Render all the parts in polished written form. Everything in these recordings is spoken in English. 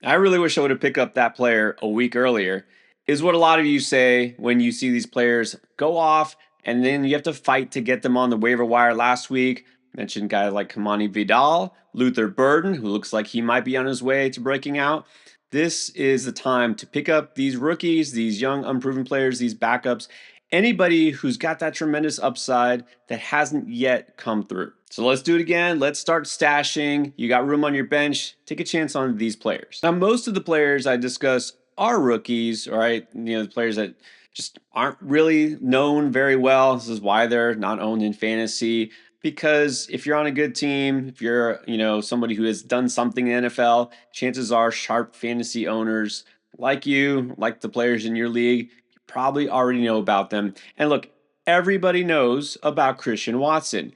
I really wish I would have picked up that player a week earlier, is what a lot of you say when you see these players go off and then you have to fight to get them on the waiver wire last week. Mentioned guys like Kamani Vidal, Luther Burden, who looks like he might be on his way to breaking out. This is the time to pick up these rookies, these young, unproven players, these backups, anybody who's got that tremendous upside that hasn't yet come through. So let's do it again. Let's start stashing. You got room on your bench. Take a chance on these players. Now, most of the players I discuss are rookies, all right? The players that just aren't really known very well. This is why they're not owned in fantasy. Because if you're on a good team, if you're, somebody who has done something in the NFL, chances are sharp fantasy owners like you, like the players in your league, probably already know about them. And look, everybody knows about Christian Watson,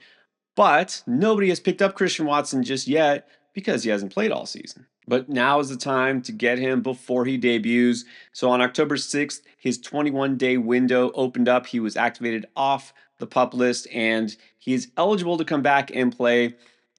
but nobody has picked up Christian Watson just yet because he hasn't played all season. But now is the time to get him before he debuts. So on October 6th, his 21-day window opened up. He was activated off the pup list and he's eligible to come back and play.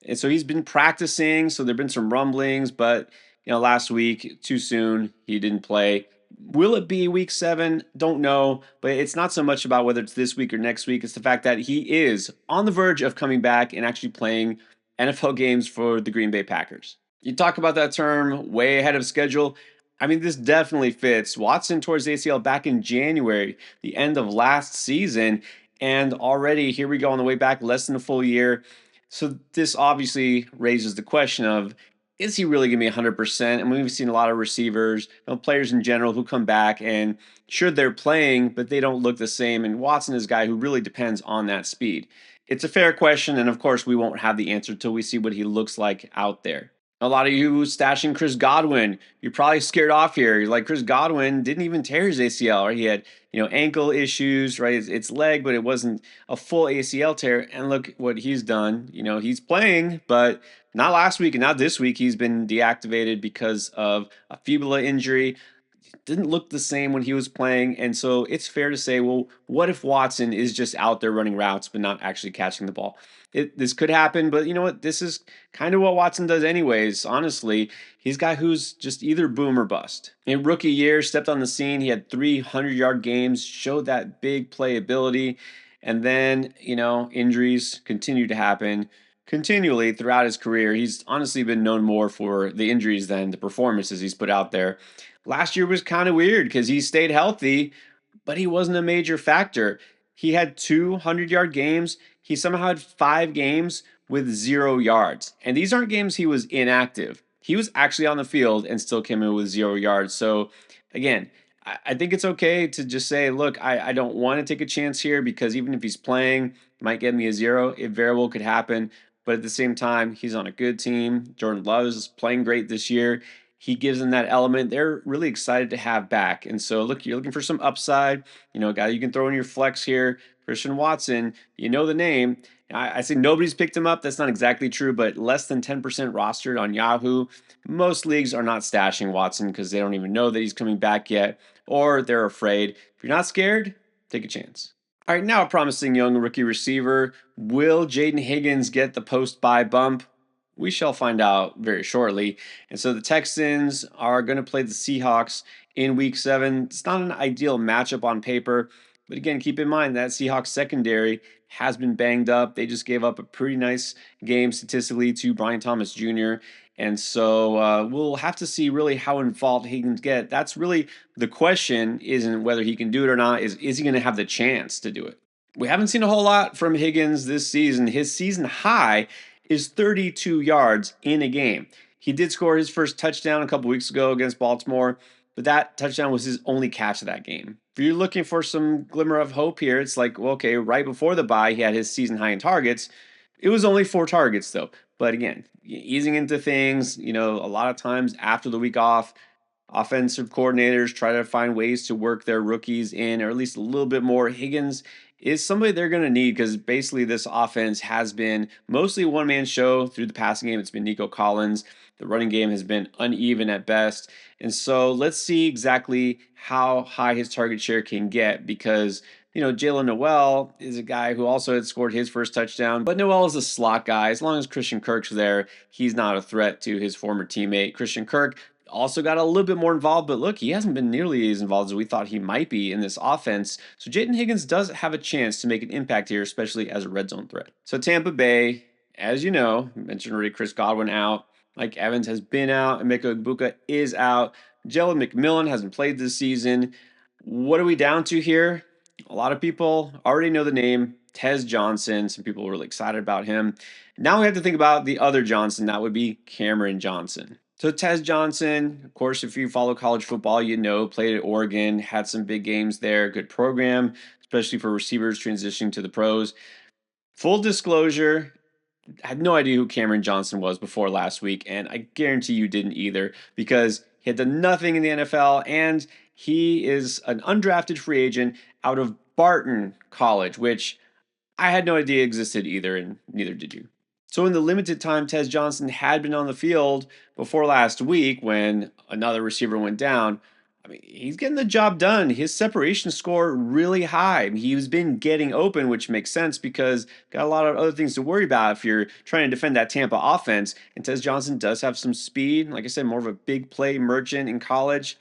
And so he's been practicing. So there've been some rumblings, but last week, too soon, he didn't play. Will it be week 7? Don't know, but it's not so much about whether it's this week or next week. It's the fact that he is on the verge of coming back and actually playing NFL games for the Green Bay Packers. You talk about that term way ahead of schedule. I mean, this definitely fits. Watson tore his ACL back in January, the end of last season, and already here we go on the way back, less than a full year. So this obviously raises the question of, is he really going to be 100%? And we've seen a lot of receivers, players in general who come back and sure they're playing, but they don't look the same. And Watson is a guy who really depends on that speed. It's a fair question. And of course, we won't have the answer until we see what he looks like out there. A lot of you stashing Chris Godwin, you're probably scared off here. You're like, Chris Godwin didn't even tear his ACL, right? He had, ankle issues, right? It's leg, but it wasn't a full ACL tear. And look what he's done. He's playing, but not last week and not this week. He's been deactivated because of a fibula injury. Didn't look the same when he was playing. And so it's fair to say, well, what if Watson is just out there running routes but not actually catching the ball? This could happen, but you know what? This is kind of what Watson does anyways. Honestly, he's a guy who's just either boom or bust. In rookie year, stepped on the scene. He had 300-yard games, showed that big playability. And then, injuries continue to happen continually throughout his career. He's honestly been known more for the injuries than the performances he's put out there. Last year was kind of weird because he stayed healthy, but he wasn't a major factor. He had 200-yard games. He somehow had 5 games with 0 yards. And these aren't games he was inactive. He was actually on the field and still came in with 0 yards. So, again, I think it's okay to just say, look, I don't want to take a chance here because even if he's playing, might get me a 0. It very well could happen. But at the same time, he's on a good team. Jordan Love is playing great this year. He gives them that element. They're really excited to have back. And so, look, you're looking for some upside. A guy you can throw in your flex here, Christian Watson. You know the name. I say nobody's picked him up. That's not exactly true, but less than 10% rostered on Yahoo. Most leagues are not stashing Watson because they don't even know that he's coming back yet, or they're afraid. If you're not scared, take a chance. All right, now a promising young rookie receiver. Will Jaden Higgins get the post-bye bump? We shall find out very shortly. And so the Texans are going to play the Seahawks in week 7. It's not an ideal matchup on paper, but again, keep in mind that Seahawks secondary has been banged up. They just gave up a pretty nice game statistically to Brian Thomas Jr. And so we'll have to see really how involved he can get. That's really the question, isn't whether he can do it or not, is he going to have the chance to do it? We haven't seen a whole lot from Higgins this season. His season high is 32 yards in a game. He did score his first touchdown a couple weeks ago against Baltimore, but that touchdown was his only catch of that game. If you're looking for some glimmer of hope here, it's like, well, okay, right before the bye, he had his season high in targets. It was only 4 targets, though. But again, easing into things, a lot of times after the week off, offensive coordinators try to find ways to work their rookies in, or at least a little bit more. Higgins is somebody they're going to need because basically this offense has been mostly a one-man show through the passing game. It's been Nico Collins. The running game has been uneven at best. And so let's see exactly how high his target share can get because Jalen Noel is a guy who also had scored his first touchdown, but Noel is a slot guy. As long as Christian Kirk's there, he's not a threat to his former teammate. Christian Kirk also got a little bit more involved, but look, he hasn't been nearly as involved as we thought he might be in this offense. So Jaden Higgins does have a chance to make an impact here, especially as a red zone threat. So Tampa Bay, as you know, mentioned already, Chris Godwin out. Mike Evans has been out. Emeka Egbuka is out. Jalen McMillan hasn't played this season. What are we down to here? A lot of people already know the name Tez Johnson. Some people were really excited about him. Now we have to think about the other Johnson. That would be Cameron Johnson. So Tez Johnson, of course, if you follow college football, you know, played at Oregon, had some big games there, good program, especially for receivers transitioning to the pros. Full disclosure, I had no idea who Cameron Johnson was before last week, and I guarantee you didn't either because he had done nothing in the NFL and he is an undrafted free agent out of Barton College, which I had no idea existed either, and neither did you. So, in the limited time Tez Johnson had been on the field before last week when another receiver went down, I mean, he's getting the job done. His separation score really high. I mean, he's been getting open, which makes sense because got a lot of other things to worry about if you're trying to defend that Tampa offense. And Tez Johnson does have some speed. Like I said, more of a big play merchant in college.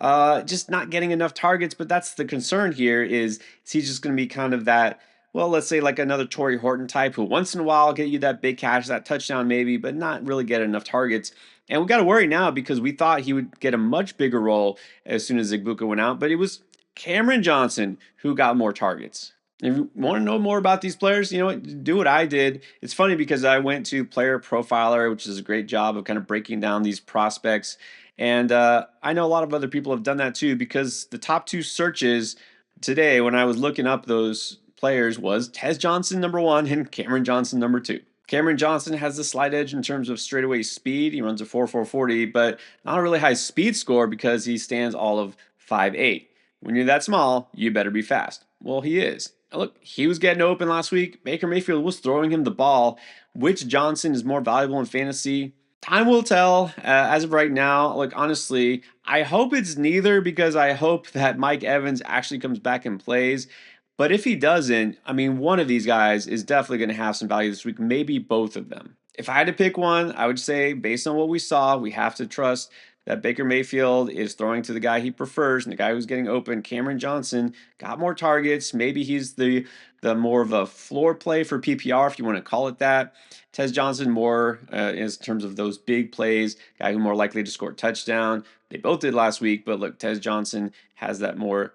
Just not getting enough targets, but that's the concern here is he just going to be kind of that, well, let's say like another Torrey Horton type who once in a while get you that big catch, that touchdown maybe, but not really get enough targets. And we got to worry now because we thought he would get a much bigger role as soon as Egbuka went out, but it was Cameron Johnson who got more targets. If you want to know more about these players, you know what, do what I did. It's funny because I went to Player Profiler, which is a great job of kind of breaking down these prospects. And I know a lot of other people have done that too because the top two searches today when I was looking up those players was Tez Johnson number one and Cameron Johnson number two. Cameron Johnson has the slight edge in terms of straightaway speed. He runs a 4.40, but not a really high speed score because he stands all of 5'8". When you're that small, you better be fast. Well, he is. Look, he was getting open last week. Baker Mayfield was throwing him the ball. Which Johnson is more valuable in fantasy? Time will tell. As of right now, like honestly, I hope it's neither because I hope that Mike Evans actually comes back and plays. But if he doesn't, I mean, one of these guys is definitely going to have some value this week, maybe both of them. If I had to pick one, I would say, based on what we saw, we have to trust that Baker Mayfield is throwing to the guy he prefers and the guy who's getting open. Cameron Johnson got more targets. Maybe he's the more of a floor play for PPR, if you want to call it that. Tez Johnson more in terms of those big plays, guy who more likely to score a touchdown. They both did last week, but look, Tez Johnson has that more,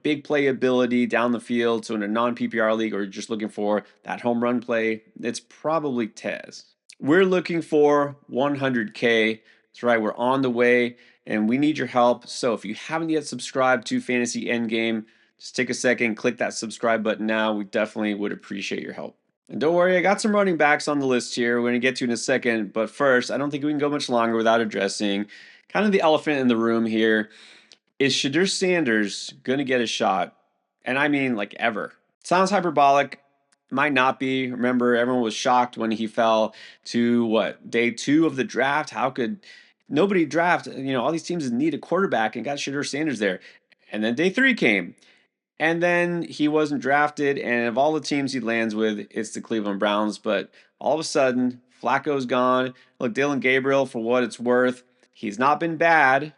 big play ability down the field. So in a non-PPR league or just looking for that home run play, it's probably Tez. We're looking for 100K. That's right, we're on the way and we need your help. So if you haven't yet subscribed to Fantasy Endgame, just take a second, click that subscribe button now. We definitely would appreciate your help. And don't worry, I got some running backs on the list here. We're going to get to in a second. But first, I don't think we can go much longer without addressing kind of the elephant in the room here. Is Shedeur Sanders going to get a shot? And I mean, like, ever. Sounds hyperbolic. Might not be. Remember, everyone was shocked when he fell to day 2 of the draft. How could nobody draft? All these teams need a quarterback and got Shedeur Sanders there. And then day 3 came. And then he wasn't drafted, and of all the teams he lands with, it's the Cleveland Browns. But all of a sudden, Flacco's gone. Look, Dylan Gabriel, for what it's worth, he's not been bad.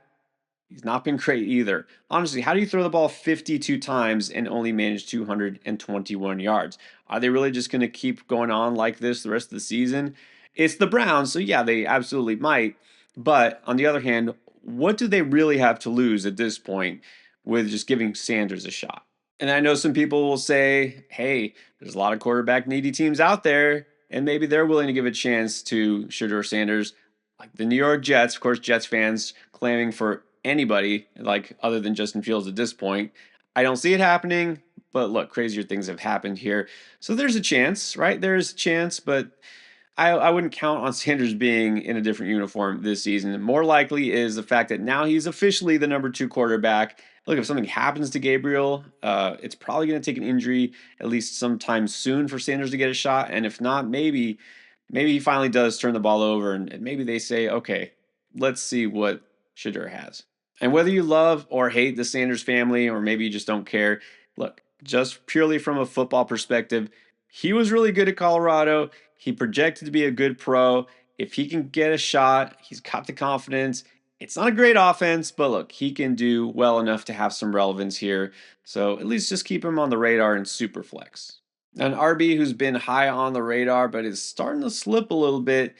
He's not been great either. Honestly, how do you throw the ball 52 times and only manage 221 yards? Are they really just going to keep going on like this the rest of the season? It's the Browns, so yeah, they absolutely might. But on the other hand, what do they really have to lose at this point with just giving Sanders a shot? And I know some people will say, hey, there's a lot of quarterback needy teams out there, and maybe they're willing to give a chance to Shedeur Sanders, like the New York Jets. Of course, Jets fans claiming for anybody like other than Justin Fields at this point. I don't see it happening, but look, crazier things have happened here. So there's a chance, right? There's a chance, but I wouldn't count on Sanders being in a different uniform this season. More likely is the fact that now he's officially the number 2 quarterback. Look, if something happens to Gabriel, it's probably going to take an injury at least sometime soon for Sanders to get a shot. And if not, maybe he finally does turn the ball over and maybe they say, okay, let's see what Shedeur has. And whether you love or hate the Sanders family, or maybe you just don't care, look, just purely from a football perspective, he was really good at Colorado. He projected to be a good pro. If he can get a shot, he's got the confidence, It's not a great offense, but look, he can do well enough to have some relevance here. So at least just keep him on the radar in Superflex. An RB who's been high on the radar but is starting to slip a little bit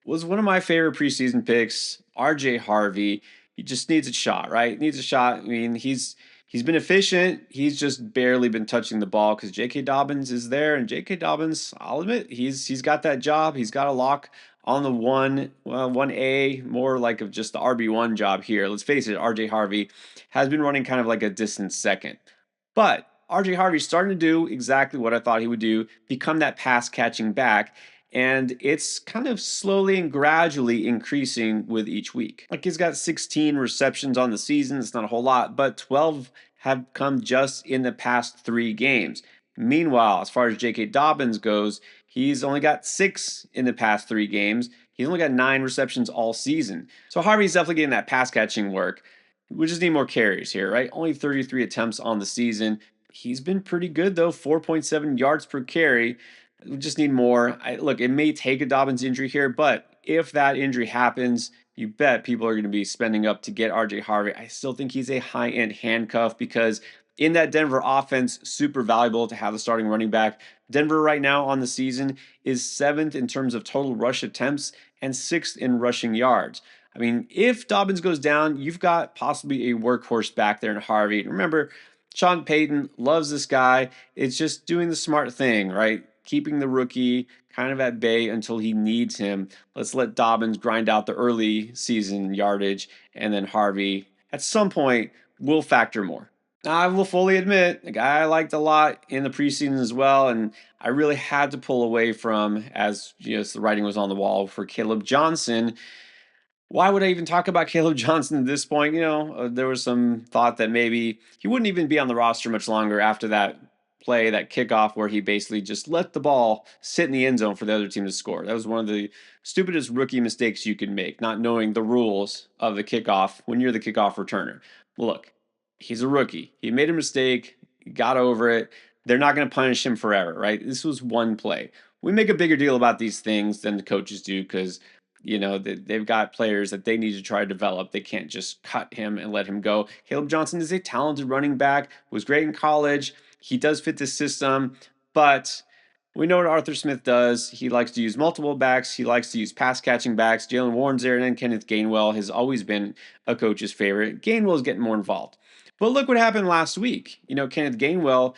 was one of my favorite preseason picks, RJ Harvey. He just needs a shot, right? Needs a shot. I mean, he's been efficient. He's just barely been touching the ball because J.K. Dobbins is there, and J.K. Dobbins, I'll admit, he's got that job. He's got a lock on the 1A, more like of just the RB1 job here. Let's face it, RJ Harvey has been running kind of like a distant second. But RJ Harvey's starting to do exactly what I thought he would do, become that pass catching back. And it's kind of slowly and gradually increasing with each week. Like he's got 16 receptions on the season. It's not a whole lot, but 12 have come just in the past 3 games. Meanwhile, as far as J.K. Dobbins goes, he's only got 6 in the past 3 games. He's only got 9 receptions all season. So Harvey's definitely getting that pass catching work. We just need more carries here, right? Only 33 attempts on the season. He's been pretty good though, 4.7 yards per carry. We just need more. Look, it may take a Dobbins injury here, but if that injury happens, you bet people are going to be spending up to get RJ Harvey. I still think he's a high end handcuff because in that Denver offense, super valuable to have the starting running back. Denver right now on the season is 7th in terms of total rush attempts and 6th in rushing yards. I mean, if Dobbins goes down, you've got possibly a workhorse back there in Harvey. Remember, Sean Payton loves this guy. It's just doing the smart thing, right? Keeping the rookie kind of at bay until he needs him. Let's let Dobbins grind out the early season yardage, and then Harvey at some point will factor more. I will fully admit, a guy I liked a lot in the preseason as well, and I really had to pull away from as the writing was on the wall for Caleb Johnson. Why would I even talk about Caleb Johnson at this point? There was some thought that maybe he wouldn't even be on the roster much longer after that play, that kickoff where he basically just let the ball sit in the end zone for the other team to score. That was one of the stupidest rookie mistakes you could make, not knowing the rules of the kickoff when you're the kickoff returner. Look, he's a rookie. He made a mistake, got over it. They're not going to punish him forever, right? This was one play. We make a bigger deal about these things than the coaches do because they've got players that they need to try to develop. They can't just cut him and let him go. Caleb Johnson is a talented running back, was great in college. He does fit this system, but we know what Arthur Smith does. He likes to use multiple backs. He likes to use pass catching backs. Jalen Warren's there, and then Kenneth Gainwell has always been a coach's favorite. Gainwell's getting more involved. But look what happened last week. Kenneth Gainwell,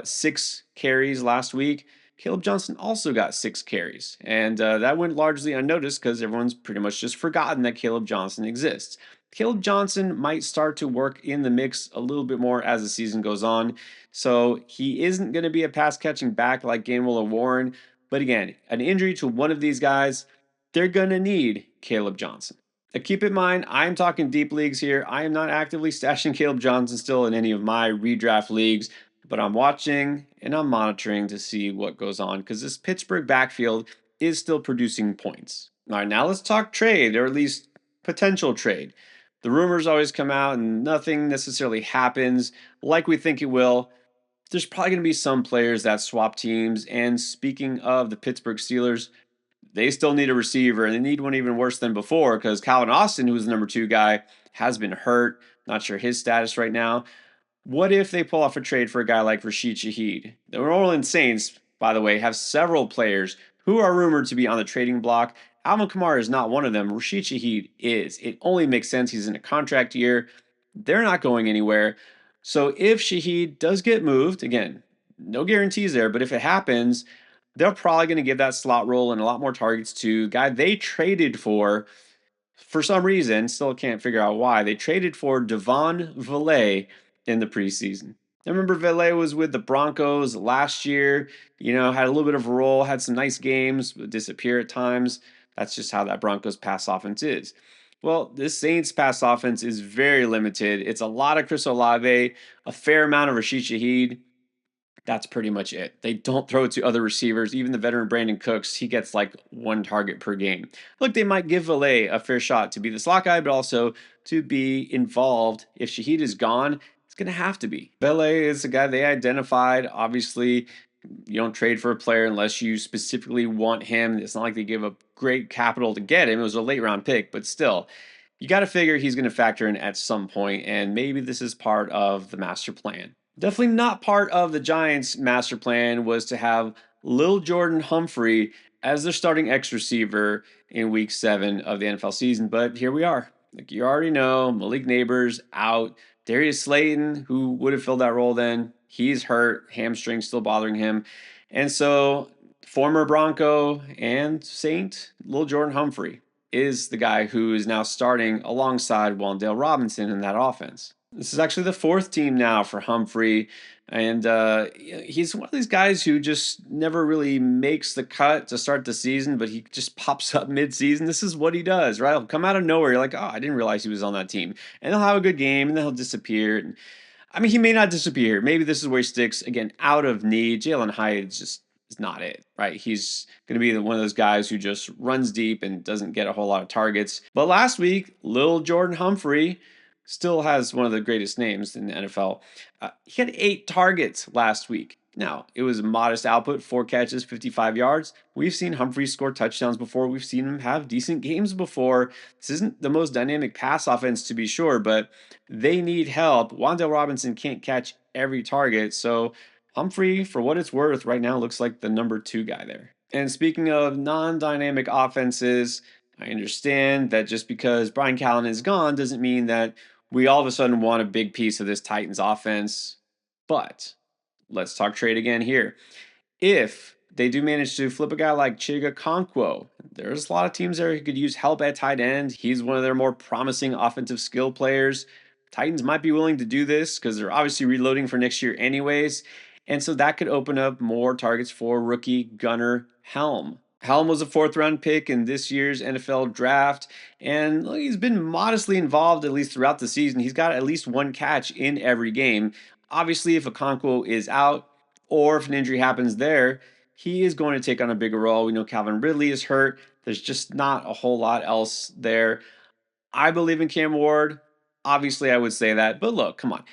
6 carries last week? Caleb Johnson also got 6 carries, and that went largely unnoticed because everyone's pretty much just forgotten that Caleb Johnson exists. Caleb Johnson might start to work in the mix a little bit more as the season goes on, so he isn't going to be a pass catching back like Gainwell or Warren. But again, an injury to one of these guys, they're going to need Caleb Johnson. Now keep in mind, I'm talking deep leagues here. I am not actively stashing Caleb Johnson still in any of my redraft leagues, but I'm watching and I'm monitoring to see what goes on because this Pittsburgh backfield is still producing points. All right, now let's talk trade, or at least potential trade. The rumors always come out and nothing necessarily happens like we think it will. There's probably going to be some players that swap teams. And speaking of the Pittsburgh Steelers, they still need a receiver, and they need one even worse than before because Calvin Austin, who's the number 2 guy, has been hurt. Not sure his status right now. What if they pull off a trade for a guy like Rashid Shaheed? The New Orleans Saints, by the way, have several players who are rumored to be on the trading block. Alvin Kamara is not one of them. Rashid Shaheed is. It only makes sense. He's in a contract year. They're not going anywhere. So if Shaheed does get moved, again, no guarantees there, but if it happens, they're probably going to give that slot role and a lot more targets to a guy they traded for some reason, still can't figure out why. They traded for Devon Villay in the preseason. I remember Villay was with the Broncos last year, had a little bit of a role, had some nice games, but disappear at times. That's just how that Broncos pass offense is. Well, this Saints pass offense is very limited. It's a lot of Chris Olave, a fair amount of Rashid Shaheed. That's pretty much it. They don't throw it to other receivers. Even the veteran Brandon Cooks, he gets like 1 target per game. Look, they might give Villay a fair shot to be the slot guy, but also to be involved. If Shaheed is gone, it's going to have to be. Villay is a guy they identified. Obviously, you don't trade for a player unless you specifically want him. It's not like they give up great capital to get him. It was a late round pick, but still. You got to figure he's going to factor in at some point, and maybe this is part of the master plan. Definitely not part of the Giants' master plan was to have Lil Jordan Humphrey as their starting X receiver in week 7 of the NFL season, but here we are. Like you already know, Malik Neighbors out. Darius Slayton, who would have filled that role then, he's hurt, hamstring still bothering him. And so, former Bronco and Saint, Lil Jordan Humphrey, is the guy who is now starting alongside Wan'Dale Robinson in that offense. This is actually the 4th team now for Humphrey, and he's one of these guys who just never really makes the cut to start the season, but he just pops up mid-season. This is what he does, right? He'll come out of nowhere. You're like, oh, I didn't realize he was on that team, and he'll have a good game, and then he'll disappear. And, I mean, he may not disappear. Maybe this is where he sticks again out of need. Jalen Hyde's just is not it, right? He's going to be one of those guys who just runs deep and doesn't get a whole lot of targets. But last week, Lil Jordan Humphrey still has one of the greatest names in the NFL. He had 8 targets last week. Now, it was a modest output, 4 catches, 55 yards. We've seen Humphrey score touchdowns before. We've seen him have decent games before. This isn't the most dynamic pass offense, to be sure, but they need help. Wan'Dale Robinson can't catch every target, so Humphrey, for what it's worth, right now looks like the number 2 guy there. And speaking of non-dynamic offenses, I understand that just because Brian Callen is gone doesn't mean that we all of a sudden want a big piece of this Titans offense. But let's talk trade again here. If they do manage to flip a guy like Chiga Okonkwo, there's a lot of teams there who could use help at tight end. He's one of their more promising offensive skill players. Titans might be willing to do this because they're obviously reloading for next year anyways. And so that could open up more targets for rookie Gunnar Helm. Helm was a 4th-round pick in this year's NFL draft, and look, he's been modestly involved at least throughout the season. He's got at least 1 catch in every game. Obviously, if Okonkwo is out or if an injury happens there, he is going to take on a bigger role. We know Calvin Ridley is hurt. There's just not a whole lot else there. I believe in Cam Ward. Obviously, I would say that, but look, come on.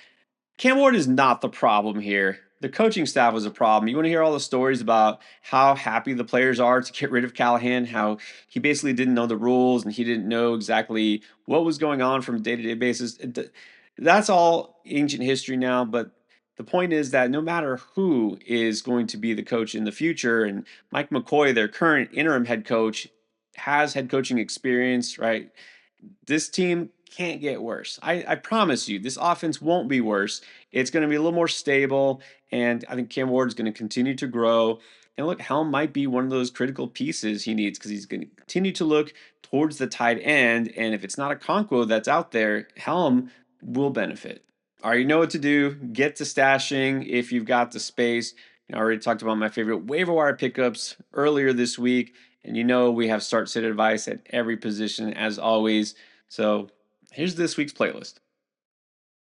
Cam Ward is not the problem here. The coaching staff was a problem. You want to hear all the stories about how happy the players are to get rid of Callahan, how he basically didn't know the rules and he didn't know exactly what was going on from a day-to-day basis. That's all ancient history now, but the point is that no matter who is going to be the coach in the future, and Mike McCoy, their current interim head coach, has head coaching experience, right? This team can't get worse. I promise you, this offense won't be worse. It's going to be a little more stable, and I think Cam Ward is going to continue to grow. And look, Helm might be one of those critical pieces he needs because he's going to continue to look towards the tight end. And if it's not Okonkwo that's out there, Helm will benefit. All right, you know what to do. Get to stashing if you've got the space. I already talked about my favorite waiver wire pickups earlier this week. And you know we have start sit advice at every position as always. So here's this week's playlist.